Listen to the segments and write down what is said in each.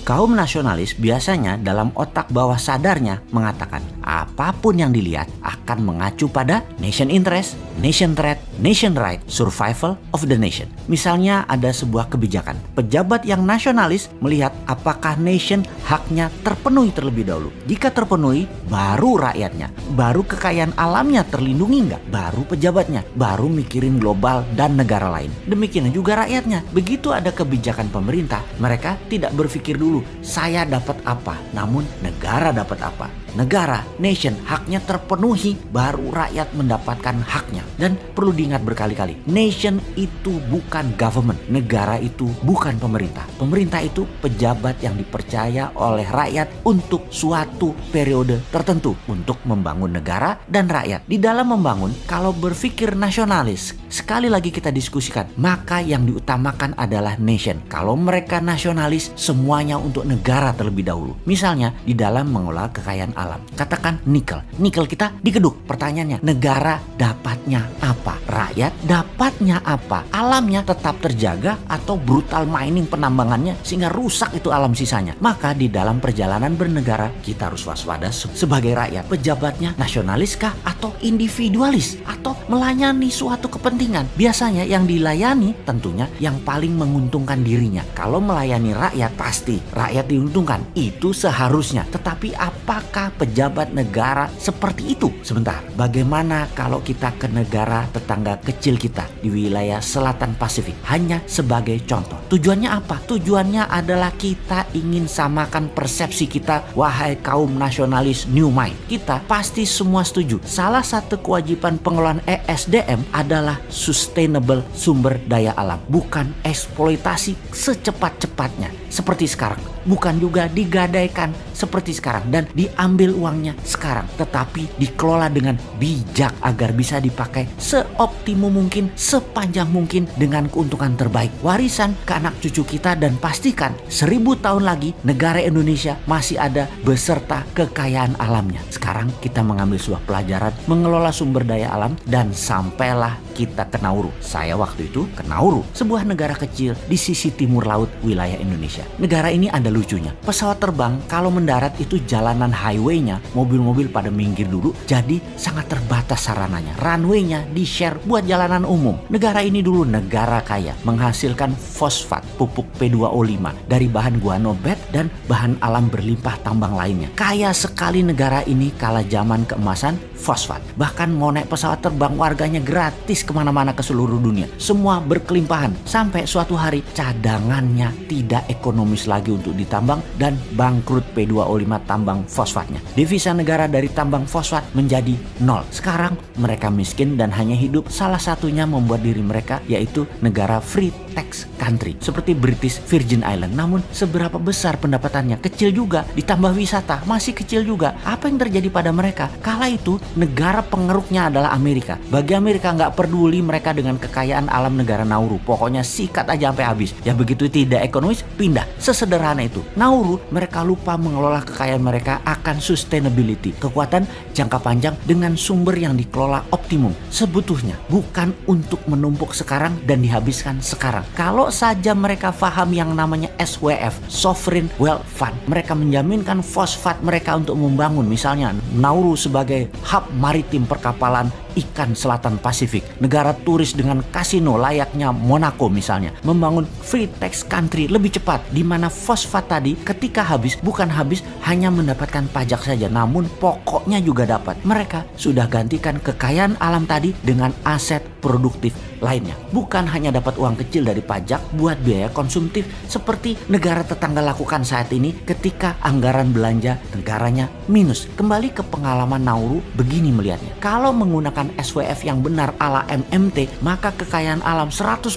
Kaum nasionalis biasanya dalam otak bawah sadarnya mengatakan apapun yang dilihat akan mengacu pada nation interest, nation threat, nation right, survival of the nation. Misalnya ada sebuah kebijakan, pejabat yang nasionalis melihat apakah nation haknya terpenuhi terlebih dahulu. Jika terpenuhi, baru rakyatnya, baru kekayaan alamnya terlindungi nggak, baru pejabatnya, baru mikirin global dan negara lain. Demikian juga rakyatnya. Begitu ada kebijakan pemerintah, mereka tidak berpikir dulu saya dapat apa, namun negara dapat apa. Negara, nation, haknya terpenuhi, baru rakyat mendapatkan haknya. Dan perlu diingat berkali-kali, nation itu bukan government, negara itu bukan pemerintah. Pemerintah itu pejabat yang dipercaya oleh rakyat untuk suatu periode tertentu untuk membangun negara dan rakyat. Di dalam membangun, kalau berpikir nasionalis, sekali lagi kita diskusikan, maka yang diutamakan adalah nation. Kalau mereka nasionalis, semuanya untuk negara terlebih dahulu. Misalnya di dalam mengelola kekayaan alam. Katakan nikel. Nikel kita dikeduk. Pertanyaannya, negara dapatnya apa? Rakyat dapatnya apa? Alamnya tetap terjaga atau brutal mining penambangannya sehingga rusak itu alam sisanya? Maka di dalam perjalanan bernegara kita harus waspada sebagai rakyat. Pejabatnya nasionaliskah atau individualis atau melayani suatu kepentingan? Biasanya yang dilayani tentunya yang paling menguntungkan dirinya. Kalau melayani rakyat pasti rakyat diuntungkan. Itu seharusnya. Tetapi apakah pejabat negara seperti itu? Sebentar, bagaimana kalau kita ke negara tetangga kecil kita di wilayah selatan Pasifik? Hanya sebagai contoh. Tujuannya apa? Tujuannya adalah kita ingin samakan persepsi kita, wahai kaum nasionalis New Mind. Kita pasti semua setuju. Salah satu kewajiban pengelolaan ESDM adalah sustainable sumber daya alam. Bukan eksploitasi secepat-cepatnya seperti sekarang. Bukan juga digadaikan seperti sekarang dan diambil uangnya sekarang, tetapi dikelola dengan bijak agar bisa dipakai seoptimum mungkin, sepanjang mungkin dengan keuntungan terbaik. Warisan ke anak cucu kita dan pastikan 1000 tahun lagi negara Indonesia masih ada beserta kekayaan alamnya. Sekarang kita mengambil sebuah pelajaran mengelola sumber daya alam dan sampailah kita ke Nauru. Saya waktu itu ke Nauru, sebuah negara kecil di sisi timur laut wilayah Indonesia. Negara ini ada lucunya. Pesawat terbang kalau mendarat itu jalanan highway-nya, mobil-mobil pada minggir dulu, jadi sangat terbatas sarananya. Runway-nya di-share buat jalanan umum. Negara ini dulu negara kaya, menghasilkan fosfat, pupuk P2O5 dari bahan guanobet dan bahan alam berlimpah tambang lainnya. Kaya sekali negara ini kala zaman keemasan fosfat. Bahkan mau naik pesawat terbang warganya gratis kemana-mana ke seluruh dunia. Semua berkelimpahan sampai suatu hari cadangannya tidak ekonomis lagi untuk ditambang dan bangkrut P2O5 tambang fosfatnya. Devisa negara dari tambang fosfat menjadi nol. Sekarang mereka miskin dan hanya hidup, salah satunya membuat diri mereka yaitu negara free tax country seperti British Virgin Island. Namun seberapa besar pendapatannya? Kecil juga. Ditambah wisata masih kecil juga. Apa yang terjadi pada mereka? Kala itu negara pengeruknya adalah Amerika. Bagi Amerika nggak peduli mereka dengan kekayaan alam negara Nauru. Pokoknya sikat aja sampai habis. Ya begitu tidak ekonomis, pindah. Sesederhana itu. Nauru mereka lupa mengelola kekayaan mereka akan sustainability, kekuatan jangka panjang dengan sumber yang dikelola optimum. Sebetulnya bukan untuk menumpuk sekarang dan dihabiskan sekarang. Kalau saja mereka paham yang namanya SWF, Sovereign Wealth Fund, mereka menjaminkan fosfat mereka untuk membangun misalnya Nauru sebagai hub maritim perkapalan ikan selatan Pasifik, negara turis dengan kasino layaknya Monaco misalnya, membangun free tax country lebih cepat, di mana fosfat tadi ketika habis bukan habis hanya mendapatkan pajak saja, namun pokoknya juga dapat. Mereka sudah gantikan kekayaan alam tadi dengan aset produktif lainnya. Bukan hanya dapat uang kecil dari pajak buat biaya konsumtif seperti negara tetangga lakukan saat ini ketika anggaran belanja negaranya minus. Kembali ke pengalaman Nauru, begini melihatnya. Kalau menggunakan SWF yang benar ala MMT, maka kekayaan alam 100%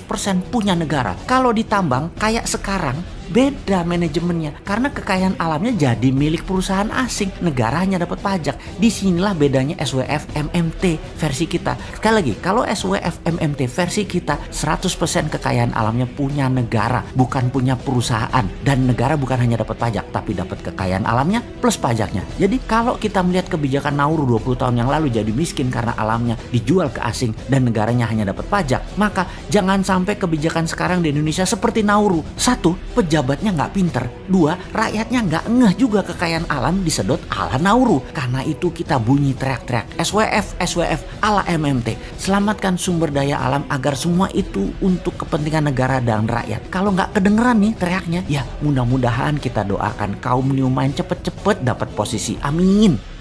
punya negara. Kalau ditambang kayak sekarang, beda manajemennya karena kekayaan alamnya jadi milik perusahaan asing, negara hanya dapat pajak. Disinilah bedanya SWF MMT versi kita. Sekali lagi, kalau SWF MMT versi kita 100% kekayaan alamnya punya negara, bukan punya perusahaan, dan negara bukan hanya dapat pajak tapi dapat kekayaan alamnya plus pajaknya. Jadi kalau kita melihat kebijakan Nauru 20 tahun yang lalu jadi miskin karena alamnya dijual ke asing dan negaranya hanya dapat pajak, maka jangan sampai kebijakan sekarang di Indonesia seperti Nauru. Satu, pejabat pejabatnya nggak pinter. 2, rakyatnya nggak ngeh juga kekayaan alam disedot ala Nauru. Karena itu kita bunyi teriak-teriak SWF, SWF ala MMT. Selamatkan sumber daya alam agar semua itu untuk kepentingan negara dan rakyat. Kalau nggak kedengeran nih teriaknya, ya mudah-mudahan kita doakan kaum New Mind cepet-cepet dapat posisi. Amin.